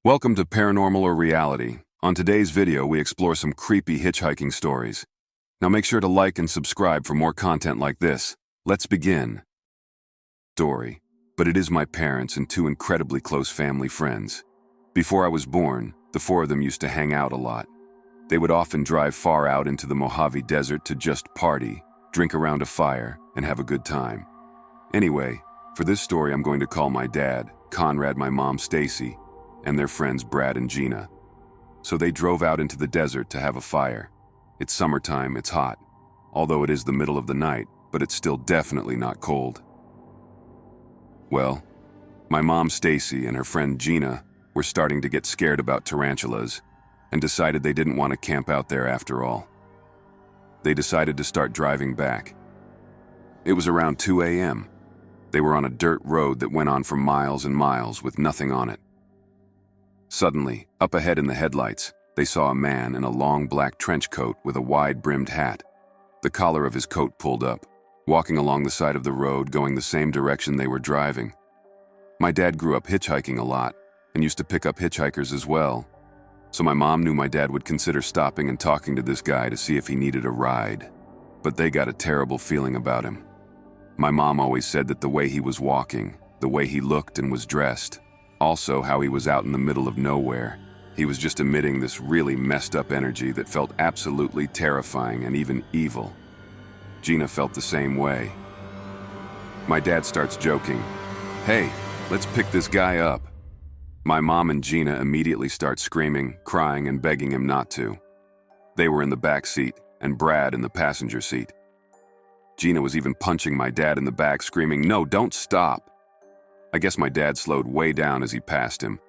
Welcome to Paranormal or Reality. On today's video, we explore some creepy hitchhiking stories. Now make sure to like and subscribe for more content like this. Let's begin. Story, but it is my parents and two incredibly close family friends. Before I was born, the four of them used to hang out a lot. They would often drive far out into the Mojave Desert to just party, drink around a fire, and have a good time. Anyway, for this story I'm going to call my dad, Conrad, my mom, Stacy, and their friends Brad and Gina. So they drove out into the desert to have a fire. It's summertime, it's hot. Although it is the middle of the night, but it's still definitely not cold. Well, my mom Stacy and her friend Gina were starting to get scared about tarantulas and decided they didn't want to camp out there after all. They decided to start driving back. It was around 2 a.m. They were on a dirt road that went on for miles and miles with nothing on it. Suddenly, up ahead in the headlights, they saw a man in a long black trench coat with a wide-brimmed hat. The collar of his coat pulled up, walking along the side of the road going the same direction they were driving. My dad grew up hitchhiking a lot and used to pick up hitchhikers as well. So my mom knew my dad would consider stopping and talking to this guy to see if he needed a ride. But they got a terrible feeling about him. My mom always said that the way he was walking, the way he looked and was dressed, also how he was out in the middle of nowhere, he was just emitting this really messed up energy that felt absolutely terrifying and even evil. Gina felt the same way. My dad starts joking, "Hey, let's pick this guy up." My mom and Gina immediately start screaming, crying, and begging him not to. They were in the back seat, and Brad in the passenger seat. Gina was even punching my dad in the back, screaming, "No, don't stop." I guess my dad slowed way down as he passed him,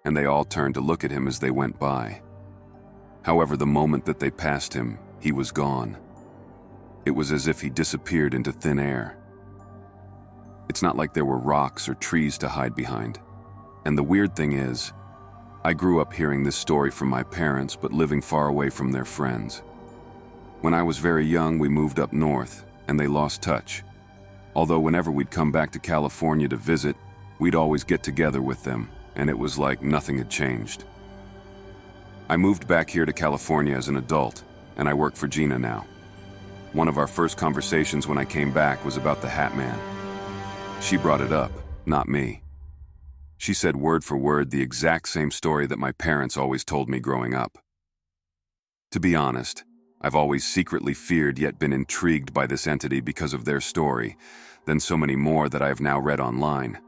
and they all turned to look at him as they went by. However, the moment that they passed him, he was gone. It was as if he disappeared into thin air. It's not like there were rocks or trees to hide behind. And the weird thing is, I grew up hearing this story from my parents but living far away from their friends. When I was very young, we moved up north, and they lost touch. Although whenever we'd come back to California to visit, we'd always get together with them, and it was like nothing had changed. I moved back here to California as an adult, and I work for Gina now. One of our first conversations when I came back was about the Hat Man. She brought it up, not me. She said word for word the exact same story that my parents always told me growing up. To be honest, I've always secretly feared yet been intrigued by this entity because of their story, then so many more that I have now read online.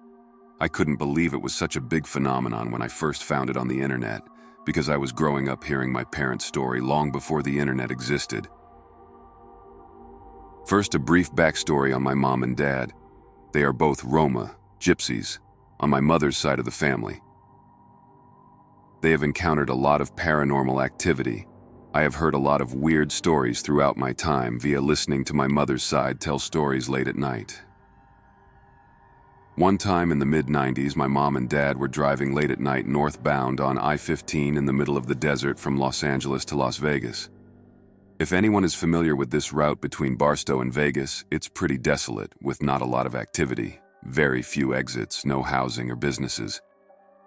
I couldn't believe it was such a big phenomenon when I first found it on the internet, because I was growing up hearing my parents' story long before the internet existed. First, a brief backstory on my mom and dad. They are both Roma, gypsies, on my mother's side of the family. They have encountered a lot of paranormal activity. I have heard a lot of weird stories throughout my time via listening to my mother's side tell stories late at night. One time in the mid-90s, my mom and dad were driving late at night northbound on I-15 in the middle of the desert from Los Angeles to Las Vegas. If anyone is familiar with this route between Barstow and Vegas, it's pretty desolate, with not a lot of activity, very few exits, no housing or businesses.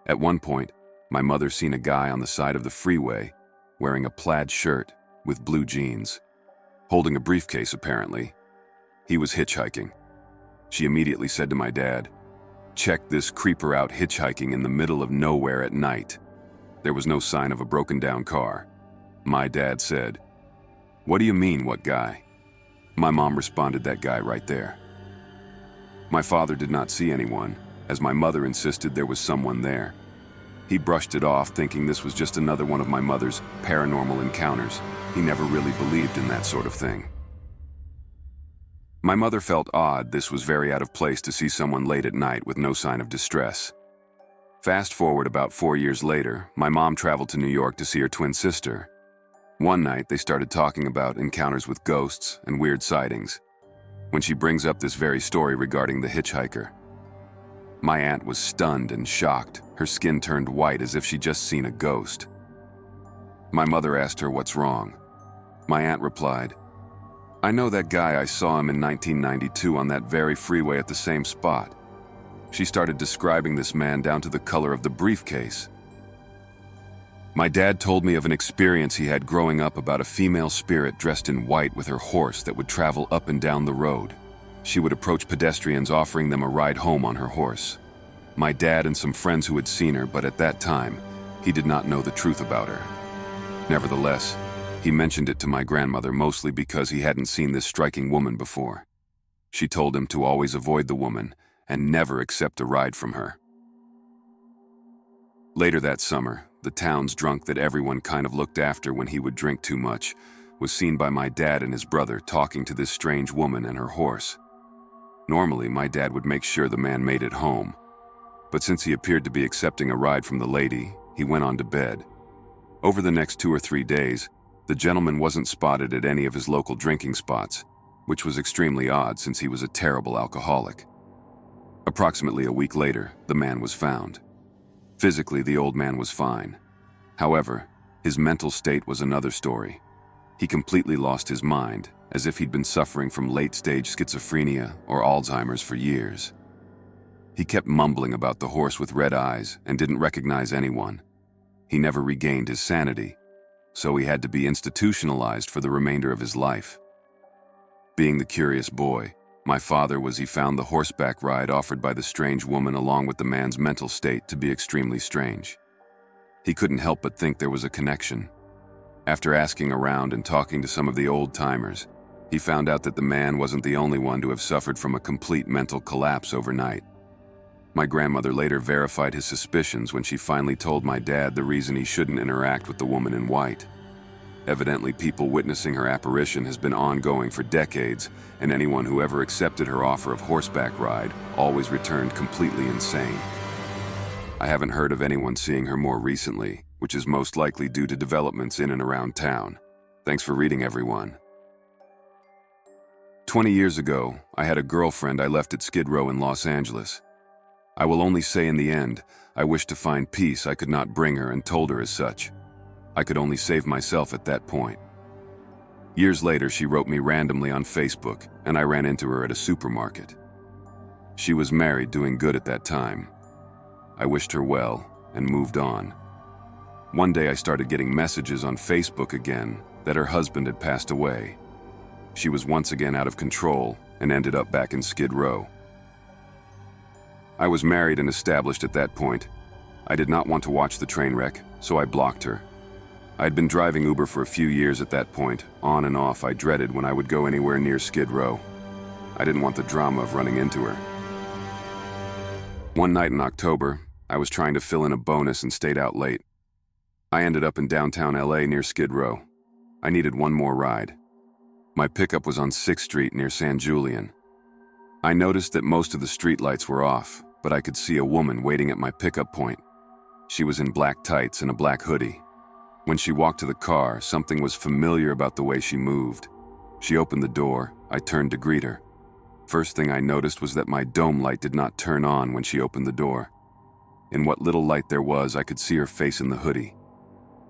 At one point, my mother seen a guy on the side of the freeway wearing a plaid shirt with blue jeans, holding a briefcase apparently. He was hitchhiking. She immediately said to my dad, "Check this creeper out hitchhiking in the middle of nowhere at night." There was no sign of a broken down car. My dad said, "What do you mean, what guy?" My mom responded, "That guy right there." My father did not see anyone, as my mother insisted there was someone there. He brushed it off, thinking this was just another one of my mother's paranormal encounters. He never really believed in that sort of thing. My mother felt odd. This was very out of place to see someone late at night with no sign of distress. Fast forward about 4 years later, my mom traveled to New York to see her twin sister. One night, they started talking about encounters with ghosts and weird sightings, when she brings up this very story regarding the hitchhiker. My aunt was stunned and shocked. Her skin turned white as if she'd just seen a ghost. My mother asked her what's wrong. My aunt replied, "I know that guy. I saw him in 1992 on that very freeway at the same spot." She started describing this man down to the color of the briefcase. My dad told me of an experience he had growing up about a female spirit dressed in white with her horse that would travel up and down the road. She would approach pedestrians offering them a ride home on her horse. My dad and some friends who had seen her, but at that time, he did not know the truth about her. Nevertheless, he mentioned it to my grandmother mostly because he hadn't seen this striking woman before. She told him to always avoid the woman and never accept a ride from her. Later that summer, the town's drunk that everyone kind of looked after when he would drink too much was seen by my dad and his brother talking to this strange woman and her horse. Normally, my dad would make sure the man made it home, but since he appeared to be accepting a ride from the lady, he went on to bed. Over the next 2 or 3 days, the gentleman wasn't spotted at any of his local drinking spots, which was extremely odd since he was a terrible alcoholic. Approximately a week later, the man was found. Physically, the old man was fine. However, his mental state was another story. He completely lost his mind, as if he'd been suffering from late-stage schizophrenia or Alzheimer's for years. He kept mumbling about the horse with red eyes and didn't recognize anyone. He never regained his sanity, so he had to be institutionalized for the remainder of his life. Being the curious boy, my father he found the horseback ride offered by the strange woman along with the man's mental state to be extremely strange. He couldn't help but think there was a connection. After asking around and talking to some of the old-timers, he found out that the man wasn't the only one to have suffered from a complete mental collapse overnight. My grandmother later verified his suspicions when she finally told my dad the reason he shouldn't interact with the woman in white. Evidently, people witnessing her apparition has been ongoing for decades, and anyone who ever accepted her offer of horseback ride always returned completely insane. I haven't heard of anyone seeing her more recently, which is most likely due to developments in and around town. Thanks for reading, everyone. 20 years ago, I had a girlfriend I left at Skid Row in Los Angeles. I will only say in the end, I wished to find peace I could not bring her and told her as such. I could only save myself at that point. Years later, she wrote me randomly on Facebook, and I ran into her at a supermarket. She was married, doing good at that time. I wished her well and moved on. One day I started getting messages on Facebook again that her husband had passed away. She was once again out of control and ended up back in Skid Row. I was married and established at that point. I did not want to watch the train wreck, so I blocked her. I had been driving Uber for a few years at that point. On and off, I dreaded when I would go anywhere near Skid Row. I didn't want the drama of running into her. One night in October, I was trying to fill in a bonus and stayed out late. I ended up in downtown LA near Skid Row. I needed one more ride. My pickup was on 6th Street near San Julian. I noticed that most of the streetlights were off, but I could see a woman waiting at my pickup point. She was in black tights and a black hoodie. When she walked to the car, something was familiar about the way she moved. She opened the door. I turned to greet her. First thing I noticed was that my dome light did not turn on when she opened the door. In what little light there was, I could see her face in the hoodie.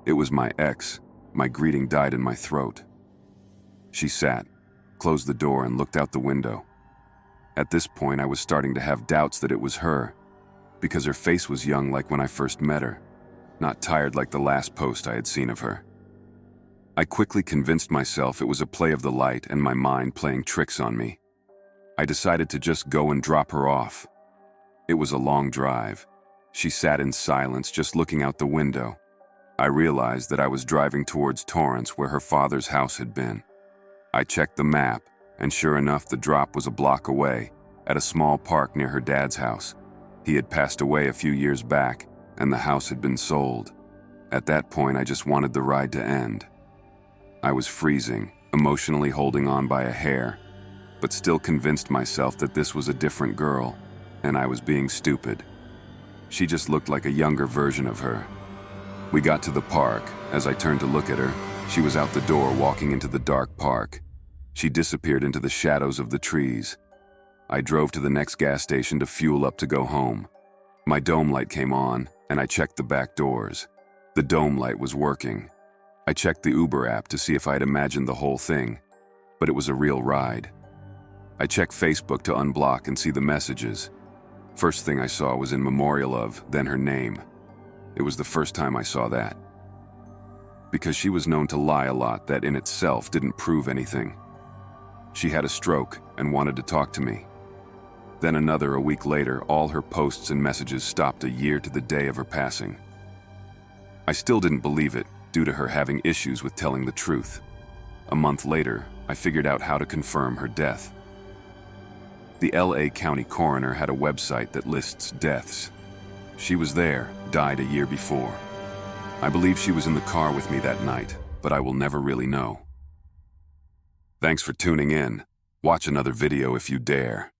It was my ex. My greeting died in my throat. She sat, closed the door, and looked out the window. At this point, I was starting to have doubts that it was her, because her face was young like when I first met her, not tired like the last post I had seen of her. I quickly convinced myself it was a play of the light and my mind playing tricks on me. I decided to just go and drop her off. It was a long drive. She sat in silence, just looking out the window. I realized that I was driving towards Torrance, where her father's house had been. I checked the map, and sure enough, the drop was a block away, at a small park near her dad's house. He had passed away a few years back, and the house had been sold. At that point, I just wanted the ride to end. I was freezing, emotionally holding on by a hair, but still convinced myself that this was a different girl, and I was being stupid. She just looked like a younger version of her. We got to the park. As I turned to look at her, she was out the door walking into the dark park. She disappeared into the shadows of the trees. I drove to the next gas station to fuel up to go home. My dome light came on, and I checked the back doors. The dome light was working. I checked the Uber app to see if I'd imagined the whole thing, but it was a real ride. I checked Facebook to unblock and see the messages. First thing I saw was in memorial of, then her name. It was the first time I saw that. because she was known to lie a lot that in itself didn't prove anything. She had a stroke and wanted to talk to me. Then another a week later, all her posts and messages stopped a year to the day of her passing. I still didn't believe it, due to her having issues with telling the truth. A month later, I figured out how to confirm her death. The LA County coroner had a website that lists deaths. She was there, died a year before. I believe she was in the car with me that night, but I will never really know. Thanks for tuning in. Watch another video if you dare.